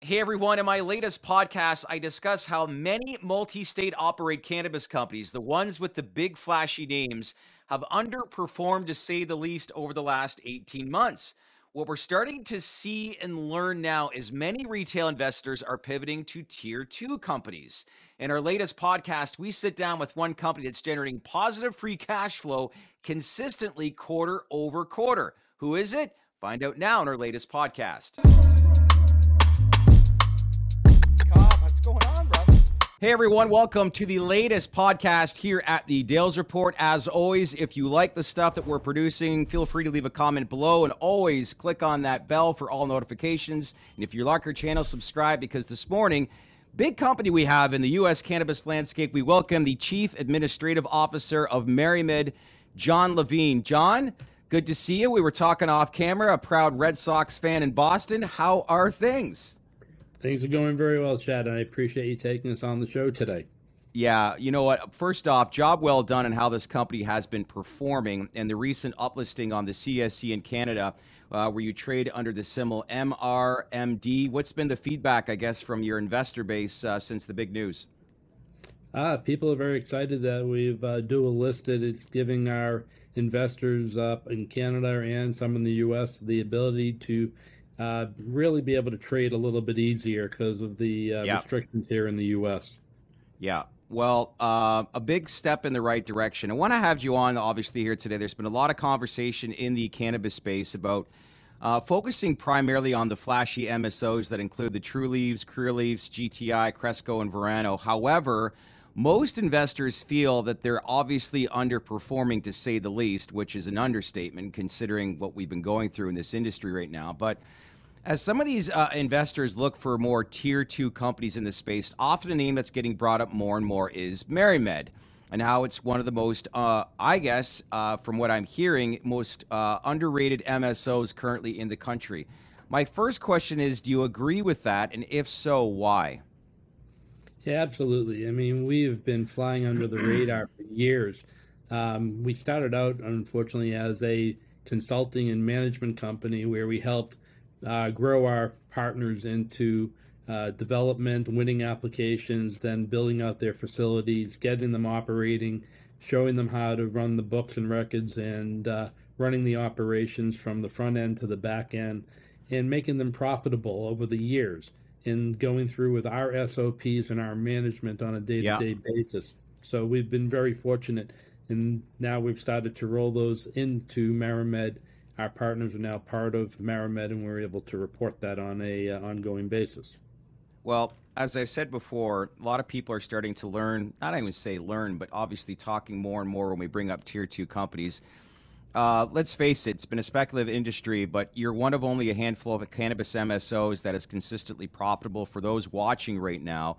Hey everyone, in my latest podcast, I discuss how many multi-state operate cannabis companies, the ones with the big flashy names, have underperformed to say the least over the last 18 months. What we're starting to see and learn now is many retail investors are pivoting to tier 2 companies. In our latest podcast, we sit down with one company that's generating positive free cash flow consistently quarter over quarter. Who is it? Find out now in our latest podcast. What's going on, bro? Hey everyone, welcome to the latest podcast here at the Dales Report. As always, if you like the stuff that we're producing, feel free to leave a comment below and always click on that bell for all notifications. And if you like our channel, subscribe, because this morning, big company we have in the U.S. cannabis landscape, we welcome the Chief Administrative Officer of MariMed, John Levine. John, good to see you. We were talking off camera, a proud Red Sox fan in Boston. How are things? Things are going very well, Chad, and I appreciate you taking us on the show today. Yeah, you know what? First off, job well done on how this company has been performing, and the recent uplisting on the CSE in Canada, where you trade under the symbol MRMD. What's been the feedback, I guess, from your investor base since the big news? People are very excited that we've dual listed. It's giving our investors in Canada and some in the U.S. the ability to really be able to trade a little bit easier because of the restrictions here in the U.S. Yeah, well, a big step in the right direction. I want to have you on, obviously, here today. There's been a lot of conversation in the cannabis space about focusing primarily on the flashy MSOs that include the True Leaves, Career Leaves, GTI, Cresco, and Verano. However, most investors feel that they're obviously underperforming, to say the least, which is an understatement considering what we've been going through in this industry right now. But as some of these investors look for more tier 2 companies in the space, often a name that's getting brought up more and more is MariMed, and how it's one of the most, I guess, from what I'm hearing, most underrated MSOs currently in the country. My first question is, do you agree with that? And if so, why? Yeah, absolutely. I mean, we've been flying under the radar for years. We started out, unfortunately, as a consulting and management company where we helped grow our partners into development, winning applications, then building out their facilities, getting them operating, showing them how to run the books and records, and running the operations from the front end to the back end, and making them profitable over the years, and going through with our SOPs and our management on a day-to-day basis. So we've been very fortunate, and now we've started to roll those into MariMed. Our partners are now part of MariMed, and we're able to report that on a ongoing basis. Well, as I said before, a lot of people are starting to learn, not even say learn, but obviously talking more and more when we bring up tier 2 companies. Let's face it, it's been a speculative industry, but you're one of only a handful of cannabis MSOs that is consistently profitable. For those watching right now,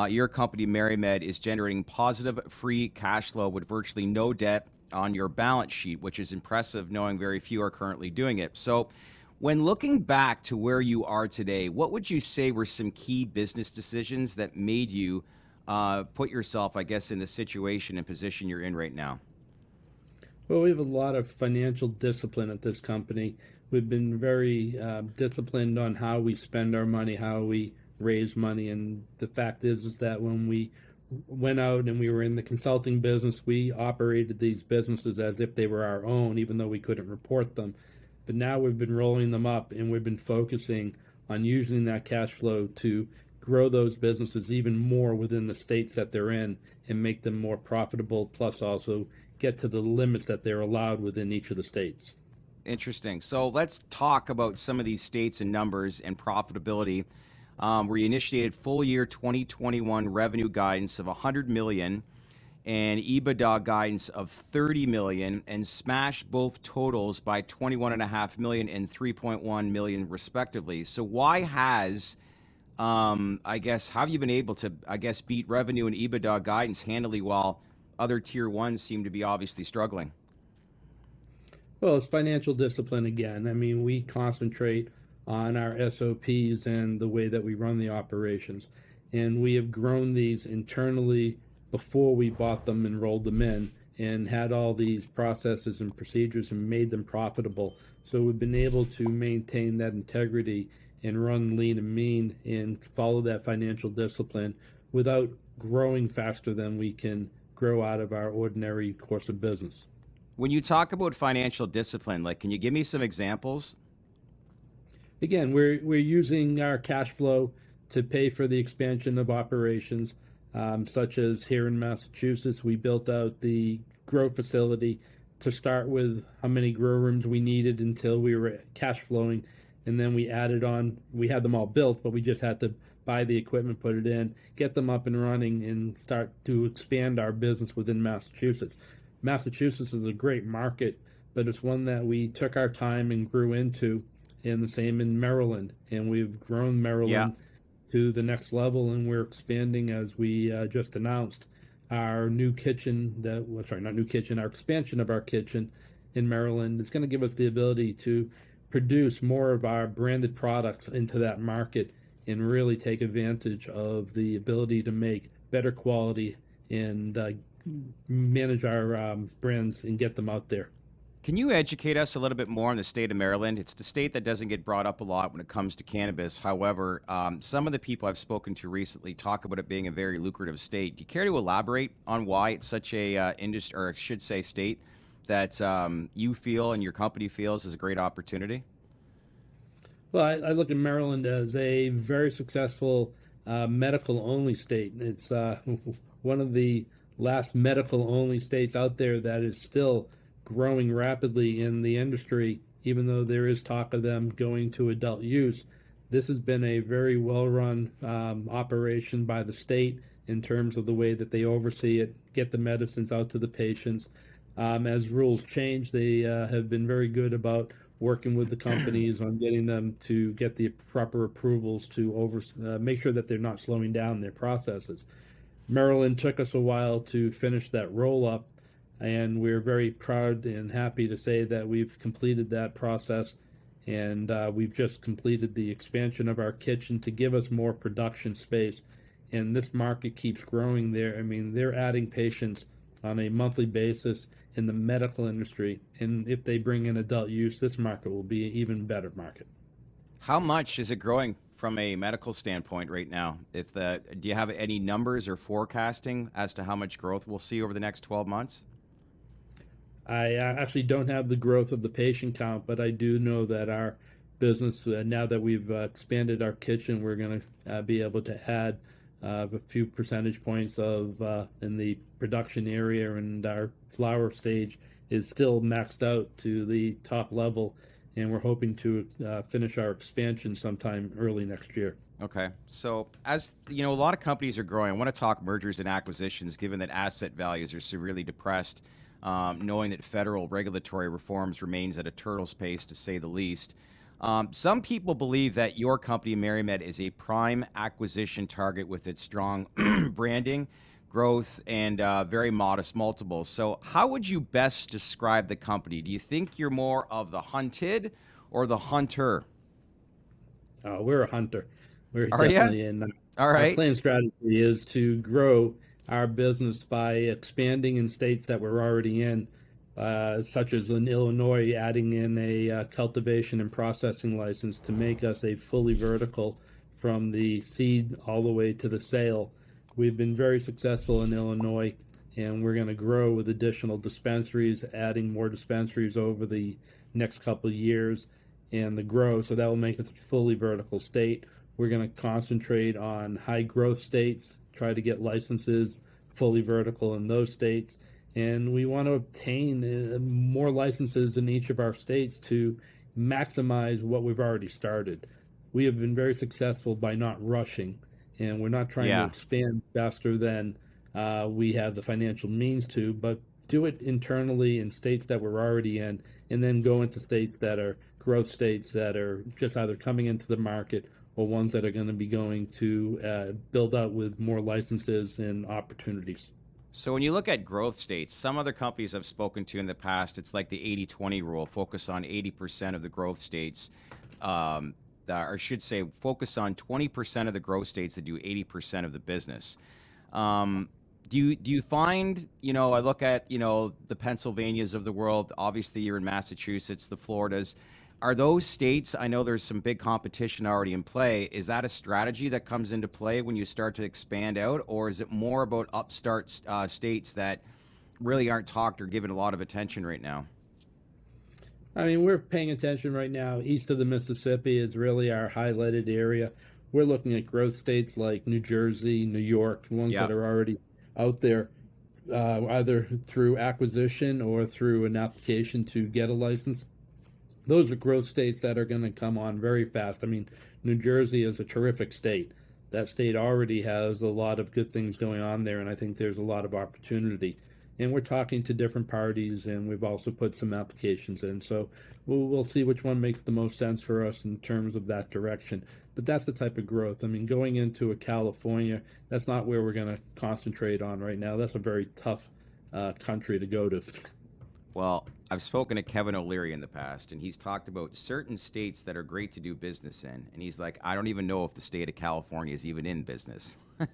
your company, MariMed, is generating positive free cash flow with virtually no debt on your balance sheet, which is impressive, knowing very few are currently doing it. So when looking back to where you are today, what would you say were some key business decisions that made you put yourself, I guess, in the situation and position you're in right now? Well, we have a lot of financial discipline at this company. We've been very disciplined on how we spend our money, how we raise money. And the fact is that when we went out and we were in the consulting business, we operated these businesses as if they were our own, even though we couldn't report them. But now we've been rolling them up, and we've been focusing on using that cash flow to grow those businesses even more within the states that they're in and make them more profitable, plus also get to the limits that they're allowed within each of the states. Interesting. So let's talk about some of these states and numbers and profitability. Where you initiated full year 2021 revenue guidance of $100 million and EBITDA guidance of $30 million, and smashed both totals by $21.5 million and $3.1 million respectively. So why has, I guess, how have you been able to, I guess, beat revenue and EBITDA guidance handily while other tier 1s seem to be obviously struggling? Well, it's financial discipline again. I mean, we concentrate on our SOPs and the way that we run the operations. And we have grown these internally before we bought them and rolled them in, and had all these processes and procedures and made them profitable. So we've been able to maintain that integrity and run lean and mean and follow that financial discipline without growing faster than we can grow out of our ordinary course of business. When you talk about financial discipline, like, can you give me some examples? Again, we're using our cash flow to pay for the expansion of operations, such as here in Massachusetts, we built out the grow facility to start with how many grow rooms we needed until we were cash flowing. And then we added on, we had them all built, but we just had to buy the equipment, put it in, get them up and running, and start to expand our business within Massachusetts. Massachusetts is a great market, but it's one that we took our time and grew into, and the same in Maryland. And we've grown Maryland to the next level, and we're expanding, as we just announced, our new kitchen, our expansion of our kitchen in Maryland is going to give us the ability to produce more of our branded products into that market and really take advantage of the ability to make better quality and manage our brands and get them out there. Can you educate us a little bit more on the state of Maryland? It's the state that doesn't get brought up a lot when it comes to cannabis. However, some of the people I've spoken to recently talk about it being a very lucrative state. Do you care to elaborate on why it's such a industry, or I should say state, that you feel and your company feels is a great opportunity? Well, I look at Maryland as a very successful medical-only state. It's one of the last medical-only states out there that is still growing rapidly in the industry, even though there is talk of them going to adult use. This has been a very well-run operation by the state in terms of the way that they oversee it, get the medicines out to the patients. As rules change, they have been very good about working with the companies on getting them to get the proper approvals to make sure that they're not slowing down their processes. Maryland took us a while to finish that roll-up, and we're very proud and happy to say that we've completed that process, and we've just completed the expansion of our kitchen to give us more production space. And this market keeps growing there. I mean, they're adding patients on a monthly basis in the medical industry, and if they bring in adult use, this market will be an even better market. How much is it growing from a medical standpoint right now? Do you have any numbers or forecasting as to how much growth we'll see over the next 12 months? I actually don't have the growth of the patient count, but I do know that our business, now that we've expanded our kitchen, we're going to be able to add a few percentage points of in the production area, and our flower stage is still maxed out to the top level, and we're hoping to finish our expansion sometime early next year. Okay. So, as you know, a lot of companies are growing. I want to talk mergers and acquisitions, given that asset values are severely depressed. Knowing that federal regulatory reforms remains at a turtle's pace, to say the least. Some people believe that your company, MariMed, is a prime acquisition target with its strong branding, growth, and very modest multiples. So how would you best describe the company? Do you think you're more of the hunted or the hunter? We're a hunter. We're Are definitely you? in. All Our right. plan strategy is to grow our business by expanding in states that we're already in, such as in Illinois, adding in a cultivation and processing license to make us a fully vertical from the seed all the way to the sale. We've been very successful in Illinois, and we're going to grow with additional dispensaries, adding more dispensaries over the next couple of years, and the grow. So that will make us a fully vertical state. We're going to concentrate on high growth states, try to get licenses fully vertical in those states. And we want to obtain more licenses in each of our states to maximize what we've already started. We have been very successful by not rushing, and we're not trying to expand faster than we have the financial means to, but do it internally in states that we're already in, and then go into states that are growth states that are just either coming into the market or ones that are going to be going to build out with more licenses and opportunities. So when you look at growth states, some other companies I've spoken to in the past, it's like the 80-20 rule, focus on 80% of the growth states, or I should say focus on 20% of the growth states that do 80% of the business. Do you find, I look at, the Pennsylvanias of the world, obviously you're in Massachusetts, the Floridas. Are those states, I know there's some big competition already in play. Is that a strategy that comes into play when you start to expand out, or is it more about upstart states that really aren't talked or given a lot of attention right now? I mean, we're paying attention right now. East of the Mississippi is really our highlighted area. We're looking at growth states like New Jersey, New York, ones Yeah. that are already out there, either through acquisition or through an application to get a license. Those are growth states that are going to come on very fast. I mean, New Jersey is a terrific state. That state already has a lot of good things going on there, and I think there's a lot of opportunity. And we're talking to different parties, and we've also put some applications in. So we'll see which one makes the most sense for us in terms of that direction. But that's the type of growth. I mean, going into a California, that's not where we're going to concentrate on right now. That's a very tough country to go to. Well, I've spoken to Kevin O'Leary in the past, and he's talked about certain states that are great to do business in. And he's like, I don't even know if the state of California is even in business. And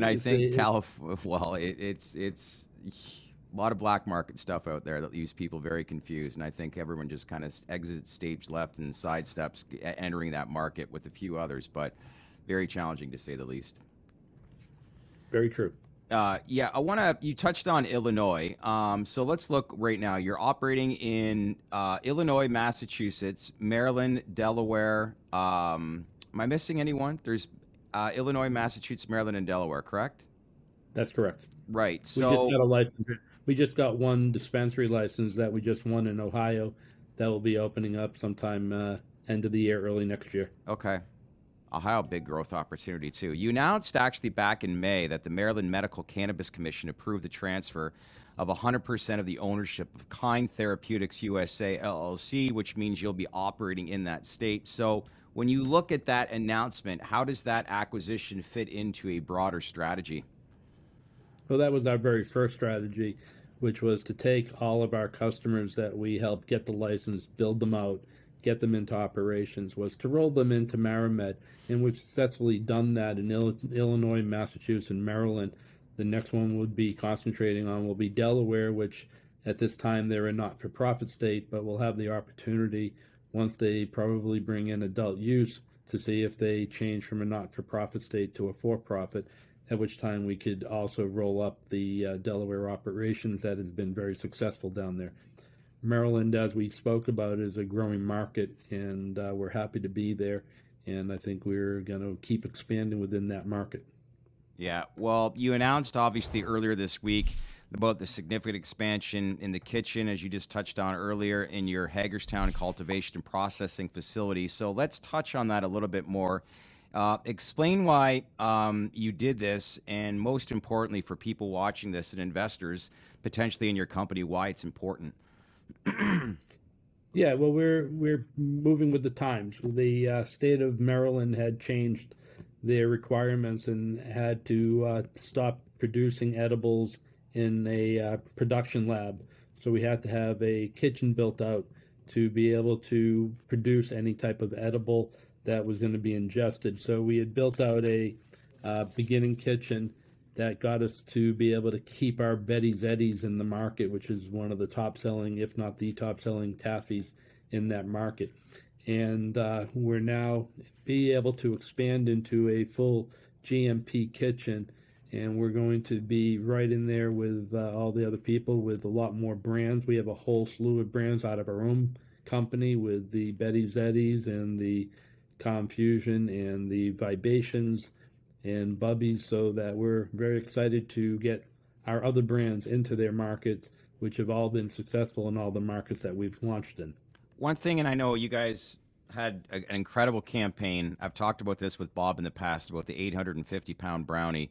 I think it's a lot of black market stuff out there that leaves people very confused. And I think everyone just kind of exits stage left and sidesteps entering that market with a few others, but very challenging to say the least. Very true. Yeah, you touched on Illinois. So let's look right now. You're operating in Illinois, Massachusetts, Maryland, Delaware. Am I missing anyone? There's Illinois, Massachusetts, Maryland, and Delaware, correct? That's correct. Right. We just got a license. We just got one dispensary license that we just won in Ohio that will be opening up sometime end of the year, early next year. Okay. Ohio, big growth opportunity too. You announced actually back in May that the Maryland Medical Cannabis Commission approved the transfer of 100% of the ownership of Kind Therapeutics USA LLC, which means you'll be operating in that state. So when you look at that announcement, how does that acquisition fit into a broader strategy? Well, that was our very first strategy, which was to take all of our customers that we helped get the license, build them out, get them into operations, was to roll them into MariMed. And we've successfully done that in Illinois, Massachusetts, and Maryland. The next one would be concentrating on will be Delaware, which at this time they're a not-for-profit state, but we'll have the opportunity once they probably bring in adult use to see if they change from a not-for-profit state to a for-profit, at which time we could also roll up the Delaware operations that has been very successful down there. Maryland, as we spoke about, is a growing market, and we're happy to be there. And I think we're going to keep expanding within that market. Yeah, well, you announced obviously earlier this week about the significant expansion in the kitchen, as you just touched on earlier, in your Hagerstown cultivation and processing facility. So let's touch on that a little bit more. Explain why you did this, and most importantly for people watching this and investors potentially in your company, why it's important. Yeah, well, we're moving with the times. The state of Maryland had changed their requirements and had to stop producing edibles in a production lab. So we had to have a kitchen built out to be able to produce any type of edible that was going to be ingested. So we had built out a beginning kitchen that got us to be able to keep our Betty's Eddies in the market, which is one of the top selling, if not the top selling taffies in that market. And we're now be able to expand into a full GMP kitchen, and we're going to be right in there with all the other people with a lot more brands. We have a whole slew of brands out of our own company with the Betty's Eddies and the Confusion and the Vibations and Bubbies, so that we're very excited to get our other brands into their markets, which have all been successful in all the markets that we've launched in. One thing, and I know you guys had an incredible campaign. I've talked about this with Bob in the past about the 850-pound brownie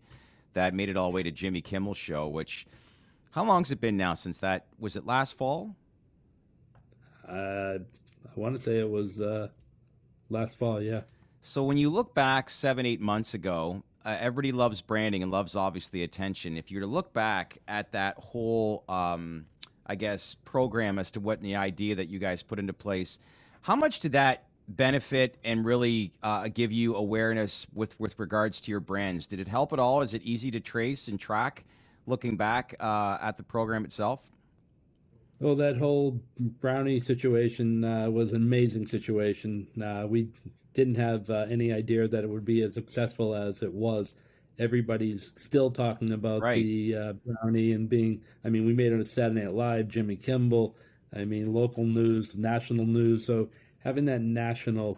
that made it all the way to Jimmy Kimmel's show, which, how long has it been now since that? Was it last fall? I want to say it was last fall, yeah. So when you look back 7-8 months ago, everybody loves branding and loves obviously attention. If you were to look back at that whole, I guess, program as to what the idea that you guys put into place, how much did that benefit and really give you awareness with regards to your brands? Did it help at all? Is it easy to trace and track looking back at the program itself? Well, that whole Brownie situation was an amazing situation. We didn't have any idea that it would be as successful as it was. Everybody's still talking about Right. the Brownie and being, I mean, we made it on Saturday Night Live, Jimmy Kimmel, I mean, local news, national news. So having that national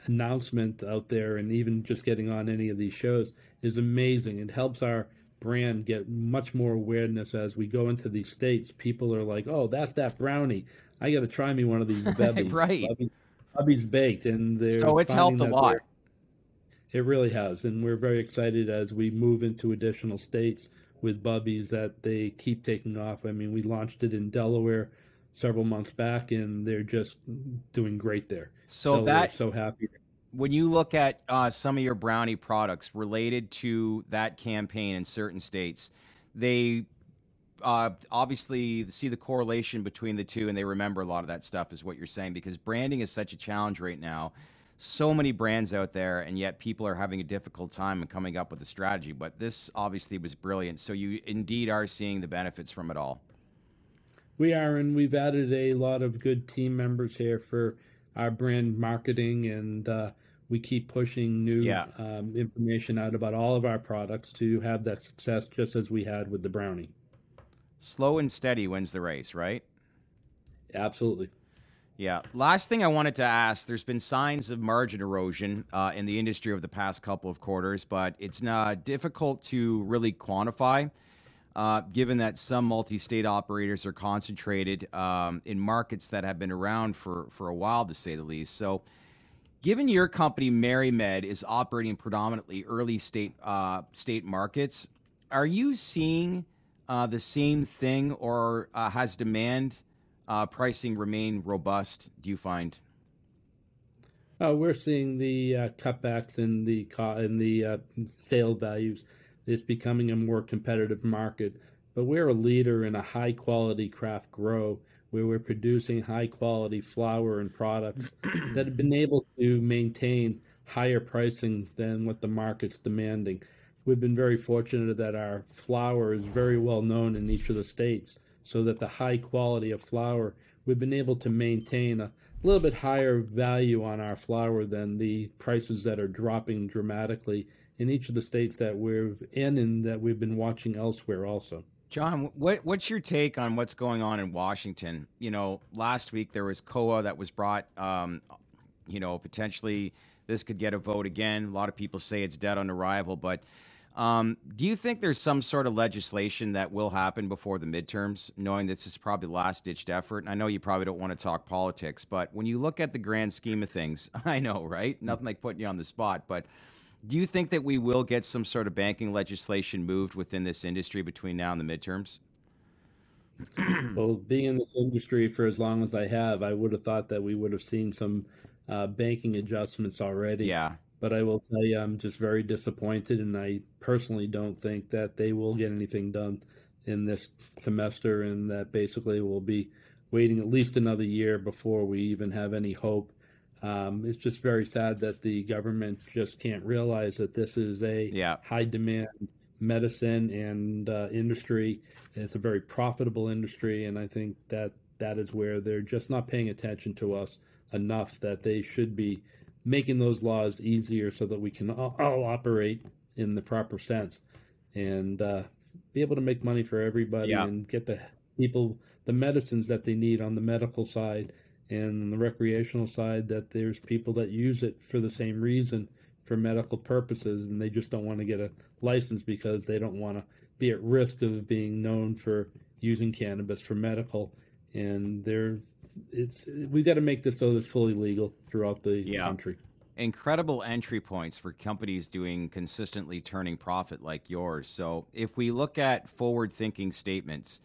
announcement out there and even just getting on any of these shows is amazing. It helps our brand get much more awareness as we go into these states. People are like, "Oh, that's that Brownie. I got to try me one of these bevvies, Right. Bubby's baked," and they're So it's finding helped a that they're. lot. It really has, and we're very excited as we move into additional states with Bubbies that they keep taking off. I mean, we launched it in Delaware several months back, and they're just doing great there. So Delaware's that so happy. when you look at some of your brownie products related to that campaign in certain states, they obviously see the correlation between the two and they remember a lot of that stuff, is what you're saying, because branding is such a challenge right now. So many brands out there, and yet people are having a difficult time in coming up with a strategy. But this obviously was brilliant. So you indeed are seeing the benefits from it all. We are, and we've added a lot of good team members here for our brand marketing, and we keep pushing new Yeah. information out about all of our products to have that success, just as we had with the Brownie. Slow and steady wins the race, right? Absolutely. Yeah. Last thing I wanted to ask, there's been signs of margin erosion in the industry over the past couple of quarters, but it's not difficult to really quantify, given that some multi-state operators are concentrated in markets that have been around for a while, to say the least. So, given your company, MariMed, is operating predominantly early state markets, are you seeing the same thing, or has demand pricing remain robust, do you find? We're seeing the cutbacks in the sale values. It's becoming a more competitive market, but we're a leader in a high quality craft grow where we're producing high quality flower and products that have been able to maintain higher pricing than what the market's demanding. We've been very fortunate that our flower is very well known in each of the states, so that the high quality of flower, we've been able to maintain a little bit higher value on our flower than the prices that are dropping dramatically in each of the states that we're in and that we've been watching elsewhere also. John, what's your take on what's going on in Washington? You know, last week there was COA that was brought. Potentially this could get a vote again. A lot of people say it's dead on arrival, but do you think there's some sort of legislation that will happen before the midterms, knowing this is probably the last ditched effort? And I know you probably don't want to talk politics, but when you look at the grand scheme of things, I know, right? Nothing like putting you on the spot, but do you think that we will get some sort of banking legislation moved within this industry between now and the midterms? Well, being in this industry for as long as I have, I would have thought that we would have seen some banking adjustments already. Yeah. But I will tell you, I'm just very disappointed, and I personally don't think that they will get anything done in this semester, and that basically we'll be waiting at least another year before we even have any hope. It's just very sad that the government just can't realize that this is a Yeah. high demand medicine and industry. It's a very profitable industry, and I think that that is where they're just not paying attention to us enough, that they should be making those laws easier so that we can all operate in the proper sense and be able to make money for everybody Yeah. and get the people the medicines that they need on the medical side and on the recreational side, that there's people that use it for the same reason, for medical purposes, and they just don't want to get a license because they don't want to be at risk of being known for using cannabis for medical. And we've got to make this so it's fully legal throughout the Yeah. country. Incredible entry points for companies doing consistently turning profit like yours. So, if we look at forward thinking statements,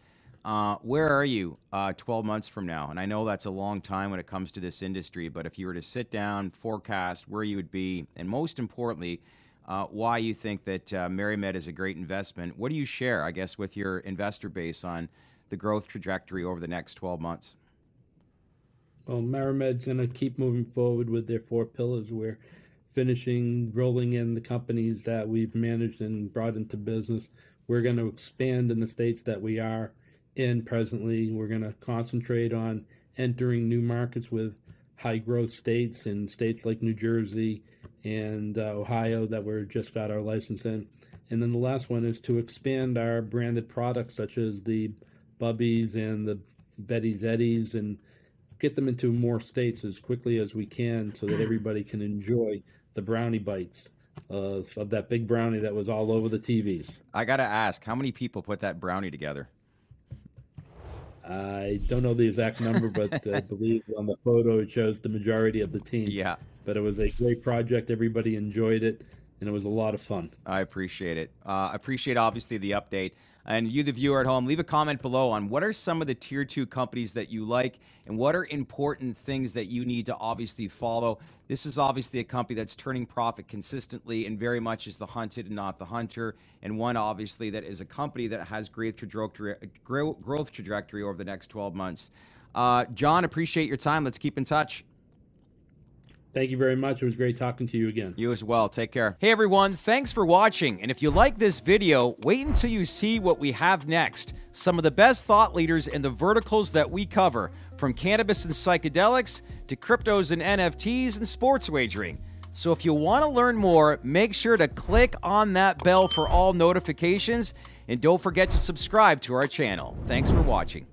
where are you 12 months from now? And I know that's a long time when it comes to this industry, but if you were to sit down, forecast where you would be, and most importantly, why you think that MariMed is a great investment, what do you share, I guess, with your investor base on the growth trajectory over the next 12 months? Well, MariMed's going to keep moving forward with their four pillars. We're finishing rolling in the companies that we've managed and brought into business. We're going to expand in the states that we are, And presently, we're going to concentrate on entering new markets with high growth states, in states like New Jersey and Ohio that we're just got our license in. And then the last one is to expand our branded products such as the Bubbies and the Betty's Eddies, and get them into more states as quickly as we can so that everybody can enjoy the brownie bites of that big brownie that was all over the TVs. I got to ask, how many people put that brownie together? I don't know the exact number, but I believe on the photo it shows the majority of the team. Yeah. But it was a great project. Everybody enjoyed it, and it was a lot of fun. I appreciate it. I appreciate, obviously, the update. And you, the viewer at home, leave a comment below on what are some of the tier 2 companies that you like and what are important things that you need to obviously follow. This is obviously a company that's turning profit consistently and very much is the hunted and not the hunter, and one obviously that is a company that has growth trajectory over the next 12 months. John, appreciate your time. Let's keep in touch. Thank you very much. It was great talking to you again. You as well. Take care. Hey, everyone. Thanks for watching. And if you like this video, wait until you see what we have next. Some of the best thought leaders in the verticals that we cover, from cannabis and psychedelics to cryptos and NFTs and sports wagering. So if you want to learn more, make sure to click on that bell for all notifications. And don't forget to subscribe to our channel. Thanks for watching.